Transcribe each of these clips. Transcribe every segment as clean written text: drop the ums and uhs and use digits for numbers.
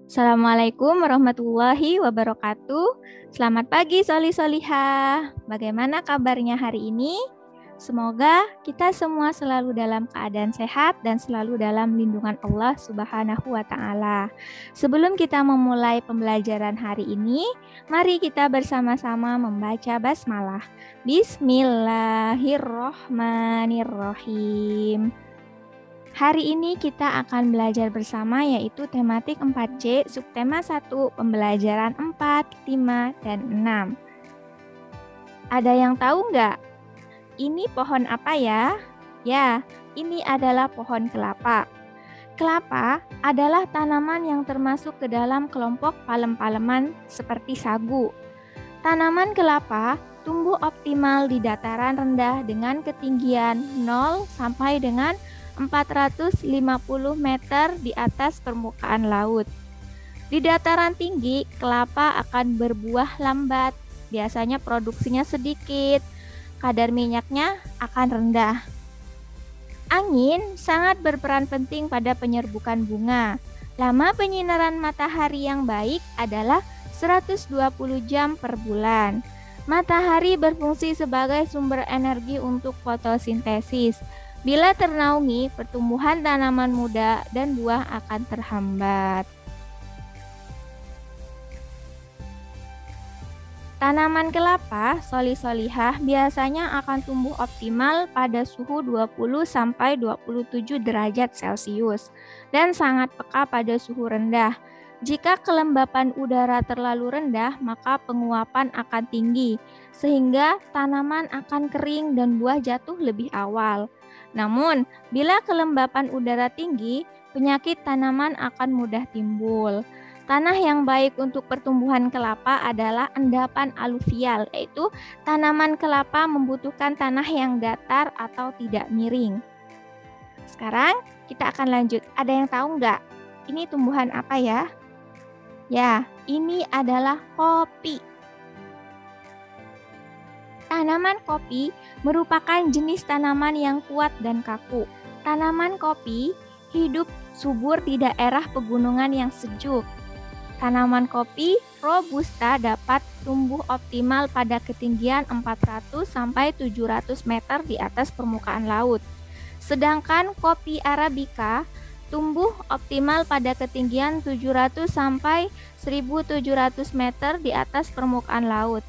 Assalamualaikum warahmatullahi wabarakatuh. Selamat pagi Soli Solihah. Bagaimana kabarnya hari ini? Semoga kita semua selalu dalam keadaan sehat dan selalu dalam lindungan Allah Subhanahu wa Ta'ala. Sebelum kita memulai pembelajaran hari ini, mari kita bersama-sama membaca basmalah. Bismillahirrohmanirrohim. Hari ini kita akan belajar bersama yaitu tematik 4C, subtema 1, pembelajaran 4, 5, dan 6. Ada yang tahu nggak? Ini pohon apa ya? Ya, ini adalah pohon kelapa. Kelapa adalah tanaman yang termasuk ke dalam kelompok palem-paleman seperti sagu. Tanaman kelapa tumbuh optimal di dataran rendah dengan ketinggian 0 sampai dengan 450 meter di atas permukaan laut. Di dataran tinggi, kelapa akan berbuah lambat, biasanya produksinya sedikit, kadar minyaknya akan rendah. Angin sangat berperan penting pada penyerbukan bunga. Lama penyinaran matahari yang baik adalah 120 jam per bulan. Matahari berfungsi sebagai sumber energi untuk fotosintesis. Bila ternaungi, pertumbuhan tanaman muda dan buah akan terhambat. Tanaman kelapa, Soli Solihah, biasanya akan tumbuh optimal pada suhu 20-27 derajat Celcius dan sangat peka pada suhu rendah. Jika kelembapan udara terlalu rendah, maka penguapan akan tinggi, sehingga tanaman akan kering dan buah jatuh lebih awal. Namun, bila kelembapan udara tinggi, penyakit tanaman akan mudah timbul. Tanah yang baik untuk pertumbuhan kelapa adalah endapan aluvial, yaitu tanaman kelapa membutuhkan tanah yang datar atau tidak miring. Sekarang kita akan lanjut. Ada yang tahu nggak? Ini tumbuhan apa ya? Ya, ini adalah kopi. Tanaman kopi merupakan jenis tanaman yang kuat dan kaku. Tanaman kopi hidup subur di daerah pegunungan yang sejuk. Tanaman kopi robusta dapat tumbuh optimal pada ketinggian 400-700 meter di atas permukaan laut. Sedangkan kopi arabica tumbuh optimal pada ketinggian 700-1700 meter di atas permukaan laut.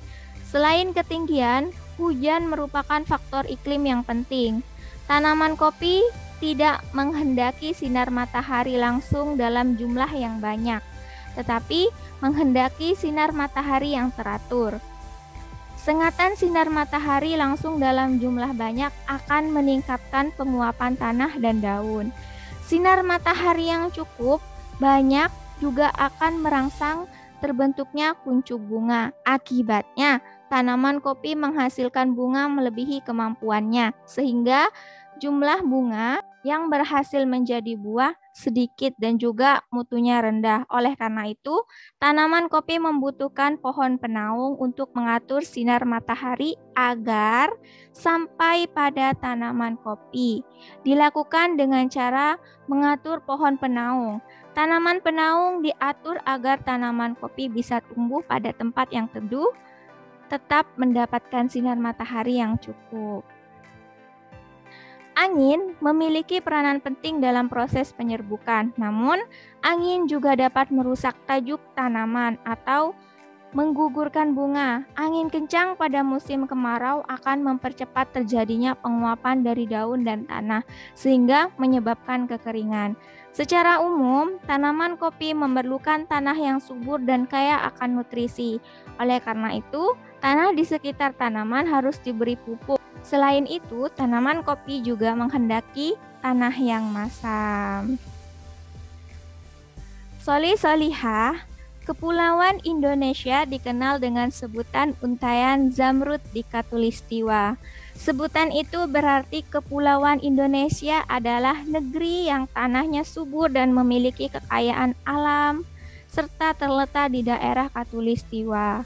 Selain ketinggian, hujan merupakan faktor iklim yang penting. Tanaman kopi tidak menghendaki sinar matahari langsung dalam jumlah yang banyak, tetapi menghendaki sinar matahari yang teratur. Sengatan sinar matahari langsung dalam jumlah banyak akan meningkatkan penguapan tanah dan daun. Sinar matahari yang cukup banyak juga akan merangsang terbentuknya kuncup bunga. Akibatnya, tanaman kopi menghasilkan bunga melebihi kemampuannya, sehingga jumlah bunga yang berhasil menjadi buah sedikit dan juga mutunya rendah. Oleh karena itu, tanaman kopi membutuhkan pohon penaung untuk mengatur sinar matahari agar sampai pada tanaman kopi. Dilakukan dengan cara mengatur pohon penaung. Tanaman penaung diatur agar tanaman kopi bisa tumbuh pada tempat yang teduh, tetap mendapatkan sinar matahari yang cukup. Angin memiliki peranan penting dalam proses penyerbukan, namun angin juga dapat merusak tajuk tanaman atau menggugurkan bunga. Angin kencang pada musim kemarau akan mempercepat terjadinya penguapan dari daun dan tanah, sehingga menyebabkan kekeringan. Secara umum, tanaman kopi memerlukan tanah yang subur dan kaya akan nutrisi. Oleh karena itu, tanah di sekitar tanaman harus diberi pupuk. Selain itu, tanaman kopi juga menghendaki tanah yang masam. Soli Solihah, Kepulauan Indonesia dikenal dengan sebutan Untayan Zamrud di Khatulistiwa. Sebutan itu berarti Kepulauan Indonesia adalah negeri yang tanahnya subur dan memiliki kekayaan alam, serta terletak di daerah Khatulistiwa.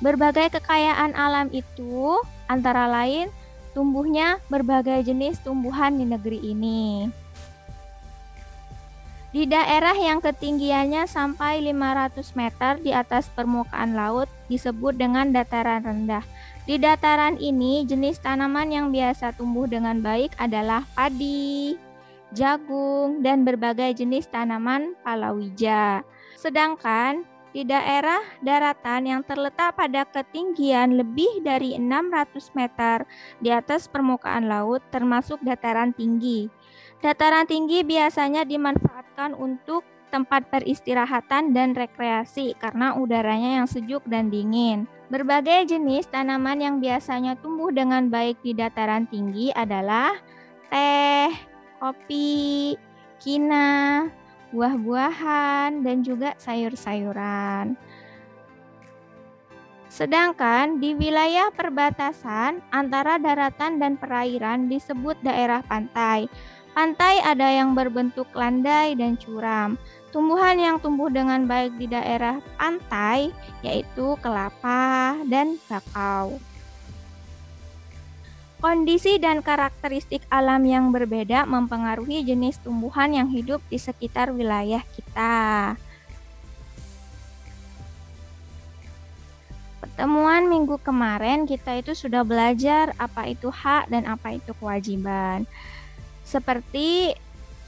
Berbagai kekayaan alam itu antara lain tumbuhnya berbagai jenis tumbuhan di negeri ini. Di daerah yang ketinggiannya sampai 500 meter di atas permukaan laut disebut dengan dataran rendah. Di dataran ini, jenis tanaman yang biasa tumbuh dengan baik adalah padi, jagung, dan berbagai jenis tanaman palawija. Sedangkan di daerah daratan yang terletak pada ketinggian lebih dari 600 meter di atas permukaan laut termasuk dataran tinggi. Dataran tinggi biasanya dimanfaatkan untuk tempat peristirahatan dan rekreasi karena udaranya yang sejuk dan dingin. Berbagai jenis tanaman yang biasanya tumbuh dengan baik di dataran tinggi adalah teh, kopi, kina, buah-buahan, dan juga sayur-sayuran. Sedangkan di wilayah perbatasan antara daratan dan perairan disebut daerah pantai. Pantai ada yang berbentuk landai dan curam. Tumbuhan yang tumbuh dengan baik di daerah pantai yaitu kelapa dan kakao. Kondisi dan karakteristik alam yang berbeda mempengaruhi jenis tumbuhan yang hidup di sekitar wilayah kita. Pertemuan minggu kemarin kita itu sudah belajar apa itu hak dan apa itu kewajiban. Seperti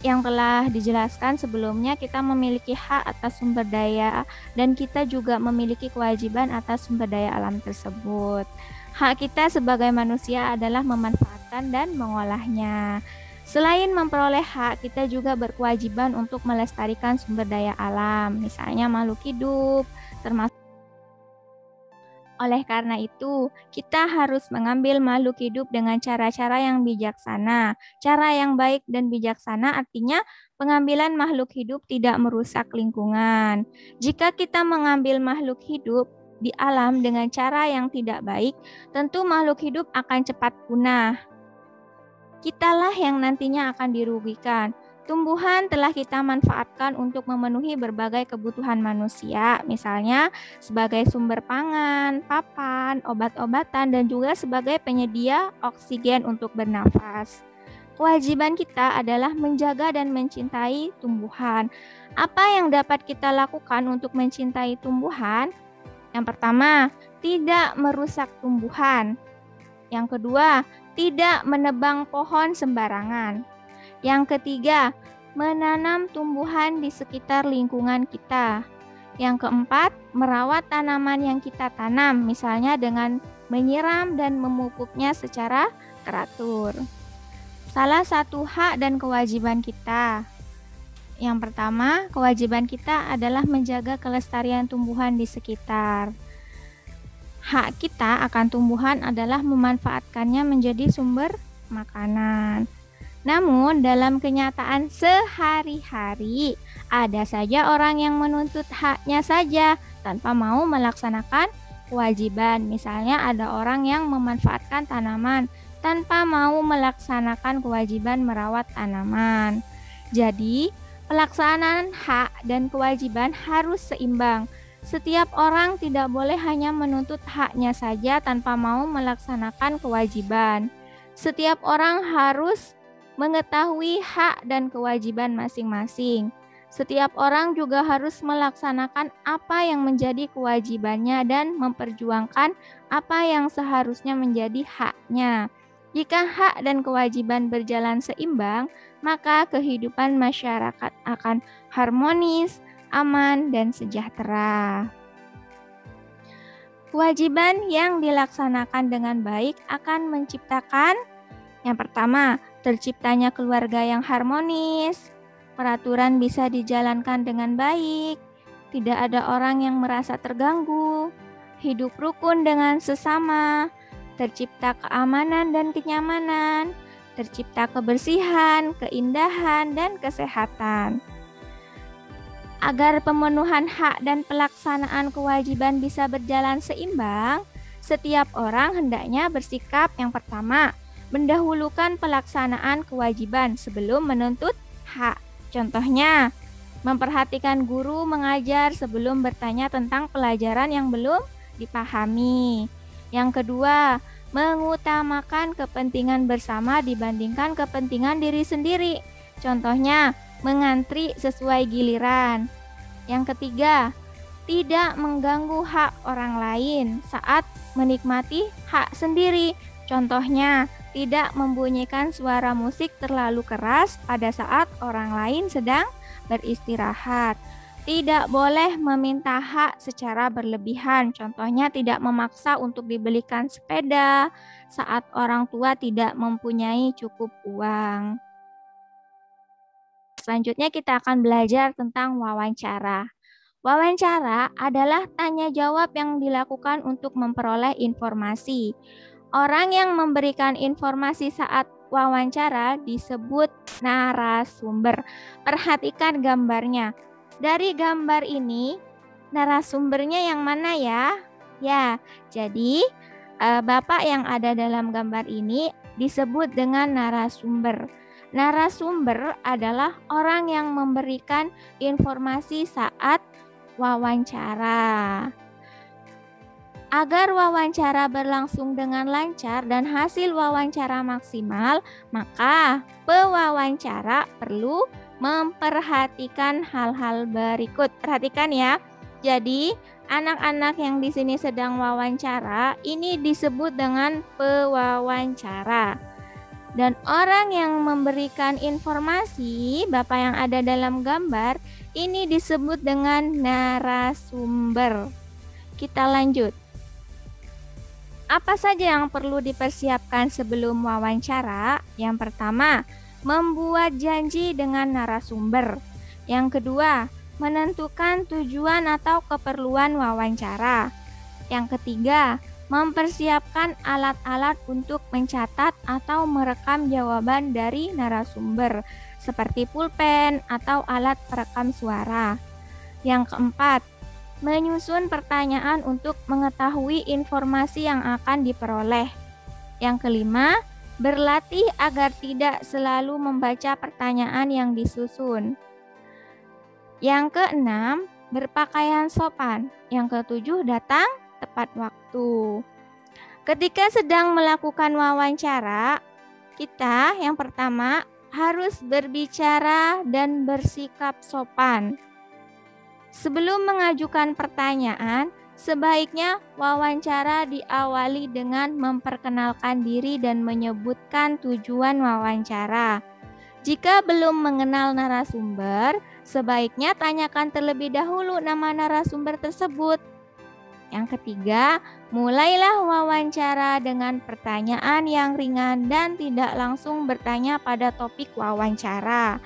yang telah dijelaskan sebelumnya, kita memiliki hak atas sumber daya dan kita juga memiliki kewajiban atas sumber daya alam tersebut. Hak kita sebagai manusia adalah memanfaatkan dan mengolahnya. Selain memperoleh hak, kita juga berkewajiban untuk melestarikan sumber daya alam, misalnya makhluk hidup, termasuk. Oleh karena itu, kita harus mengambil makhluk hidup dengan cara-cara yang bijaksana. Cara yang baik dan bijaksana artinya pengambilan makhluk hidup tidak merusak lingkungan. Jika kita mengambil makhluk hidup di alam dengan cara yang tidak baik, tentu makhluk hidup akan cepat punah. Kitalah yang nantinya akan dirugikan. Tumbuhan telah kita manfaatkan untuk memenuhi berbagai kebutuhan manusia, misalnya sebagai sumber pangan, papan, obat-obatan, dan juga sebagai penyedia oksigen untuk bernafas. Kewajiban kita adalah menjaga dan mencintai tumbuhan. Apa yang dapat kita lakukan untuk mencintai tumbuhan? Yang pertama, tidak merusak tumbuhan. Yang kedua, tidak menebang pohon sembarangan. Yang ketiga, menanam tumbuhan di sekitar lingkungan kita. Yang keempat, merawat tanaman yang kita tanam, misalnya dengan menyiram dan memupuknya secara teratur. Salah satu hak dan kewajiban kita. Yang pertama, kewajiban kita adalah menjaga kelestarian tumbuhan di sekitar. Hak kita akan tumbuhan adalah memanfaatkannya menjadi sumber makanan. Namun, dalam kenyataan sehari-hari, ada saja orang yang menuntut haknya saja tanpa mau melaksanakan kewajiban. Misalnya, ada orang yang memanfaatkan tanaman tanpa mau melaksanakan kewajiban merawat tanaman. Jadi, pelaksanaan hak dan kewajiban harus seimbang. Setiap orang tidak boleh hanya menuntut haknya saja tanpa mau melaksanakan kewajiban. Setiap orang harus mengetahui hak dan kewajiban masing-masing. Setiap orang juga harus melaksanakan apa yang menjadi kewajibannya dan memperjuangkan apa yang seharusnya menjadi haknya. Jika hak dan kewajiban berjalan seimbang, maka kehidupan masyarakat akan harmonis, aman, dan sejahtera. Kewajiban yang dilaksanakan dengan baik akan menciptakan yang pertama, terciptanya keluarga yang harmonis, peraturan bisa dijalankan dengan baik, tidak ada orang yang merasa terganggu, hidup rukun dengan sesama, tercipta keamanan dan kenyamanan, tercipta kebersihan, keindahan, dan kesehatan. Agar pemenuhan hak dan pelaksanaan kewajiban bisa berjalan seimbang, setiap orang hendaknya bersikap yang pertama, mendahulukan pelaksanaan kewajiban sebelum menuntut hak. Contohnya, memperhatikan guru mengajar sebelum bertanya tentang pelajaran yang belum dipahami. Yang kedua, mengutamakan kepentingan bersama dibandingkan kepentingan diri sendiri. Contohnya, mengantri sesuai giliran. Yang ketiga, tidak mengganggu hak orang lain saat menikmati hak sendiri. Contohnya, tidak membunyikan suara musik terlalu keras pada saat orang lain sedang beristirahat. Tidak boleh meminta hak secara berlebihan. Contohnya, tidak memaksa untuk dibelikan sepeda saat orang tua tidak mempunyai cukup uang. Selanjutnya kita akan belajar tentang wawancara. Wawancara adalah tanya jawab yang dilakukan untuk memperoleh informasi. Orang yang memberikan informasi saat wawancara disebut narasumber. Perhatikan gambarnya. Dari gambar ini, narasumbernya yang mana ya? Ya, jadi Bapak yang ada dalam gambar ini disebut dengan narasumber. Narasumber adalah orang yang memberikan informasi saat wawancara. Agar wawancara berlangsung dengan lancar dan hasil wawancara maksimal, maka pewawancara perlu memperhatikan hal-hal berikut. Perhatikan ya. Jadi, anak-anak yang di sini sedang wawancara, ini disebut dengan pewawancara. Dan orang yang memberikan informasi, Bapak yang ada dalam gambar, ini disebut dengan narasumber. Kita lanjut. Apa saja yang perlu dipersiapkan sebelum wawancara? Yang pertama, membuat janji dengan narasumber. Yang kedua, menentukan tujuan atau keperluan wawancara. Yang ketiga, mempersiapkan alat-alat untuk mencatat atau merekam jawaban dari narasumber, seperti pulpen atau alat perekam suara. Yang keempat, menyusun pertanyaan untuk mengetahui informasi yang akan diperoleh. Yang kelima, berlatih agar tidak selalu membaca pertanyaan yang disusun. Yang keenam, berpakaian sopan. Yang ketujuh, datang tepat waktu. Ketika sedang melakukan wawancara, kita yang pertama harus berbicara dan bersikap sopan. Sebelum mengajukan pertanyaan, sebaiknya wawancara diawali dengan memperkenalkan diri dan menyebutkan tujuan wawancara. Jika belum mengenal narasumber, sebaiknya tanyakan terlebih dahulu nama narasumber tersebut. Yang ketiga, mulailah wawancara dengan pertanyaan yang ringan dan tidak langsung bertanya pada topik wawancara.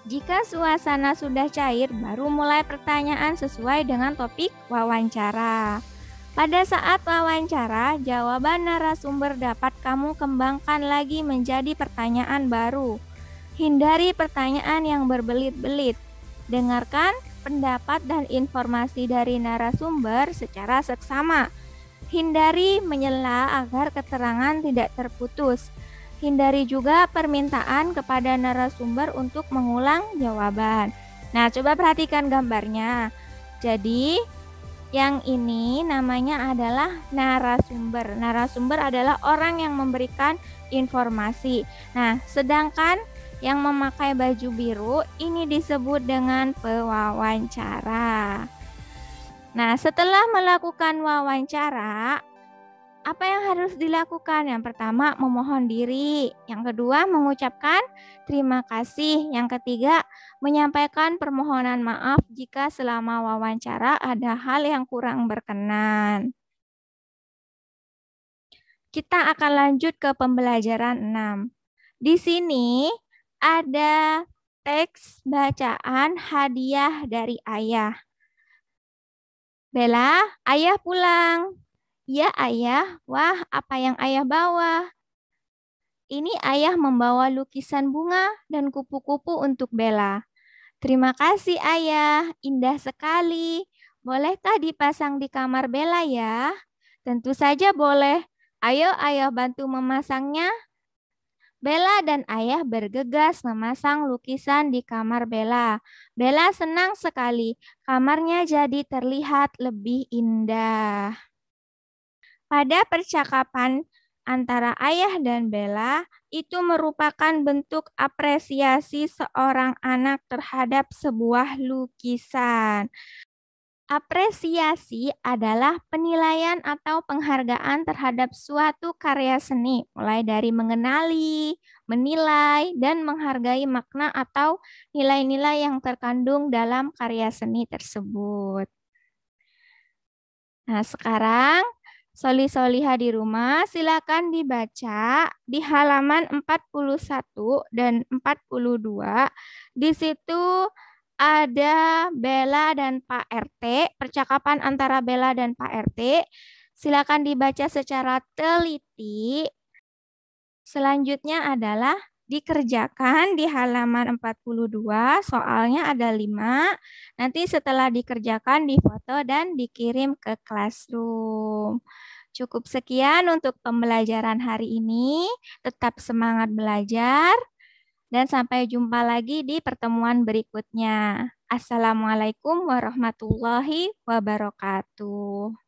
Jika suasana sudah cair, baru mulai pertanyaan sesuai dengan topik wawancara. Pada saat wawancara, jawaban narasumber dapat kamu kembangkan lagi menjadi pertanyaan baru. Hindari pertanyaan yang berbelit-belit. Dengarkan pendapat dan informasi dari narasumber secara seksama. Hindari menyela agar keterangan tidak terputus. Hindari juga permintaan kepada narasumber untuk mengulang jawaban. Nah, coba perhatikan gambarnya. Jadi, yang ini namanya adalah narasumber. Narasumber adalah orang yang memberikan informasi. Nah, sedangkan yang memakai baju biru ini disebut dengan pewawancara. Nah, setelah melakukan wawancara, apa yang harus dilakukan? Yang pertama, memohon diri. Yang kedua, mengucapkan terima kasih. Yang ketiga, menyampaikan permohonan maaf jika selama wawancara ada hal yang kurang berkenan. Kita akan lanjut ke pembelajaran 6. Di sini ada teks bacaan hadiah dari ayah. Bella, ayah pulang. Ya ayah, wah apa yang ayah bawa? Ini ayah membawa lukisan bunga dan kupu-kupu untuk Bella. Terima kasih ayah, indah sekali. Bolehkah dipasang di kamar Bella ya? Tentu saja boleh. Ayo ayah bantu memasangnya. Bella dan ayah bergegas memasang lukisan di kamar Bella. Bella senang sekali. Kamarnya jadi terlihat lebih indah. Pada percakapan antara Ayah dan Bella itu merupakan bentuk apresiasi seorang anak terhadap sebuah lukisan. Apresiasi adalah penilaian atau penghargaan terhadap suatu karya seni, mulai dari mengenali, menilai, dan menghargai makna atau nilai-nilai yang terkandung dalam karya seni tersebut. Nah, sekarang Soli-Soliha di rumah silakan dibaca di halaman 41 dan 42. Di situ ada Bella dan Pak RT, percakapan antara Bella dan Pak RT. Silakan dibaca secara teliti. Selanjutnya adalah dikerjakan di halaman 42, soalnya ada 5. Nanti setelah dikerjakan difoto dan dikirim ke classroom. Cukup sekian untuk pembelajaran hari ini. Tetap semangat belajar dan sampai jumpa lagi di pertemuan berikutnya. Assalamualaikum warahmatullahi wabarakatuh.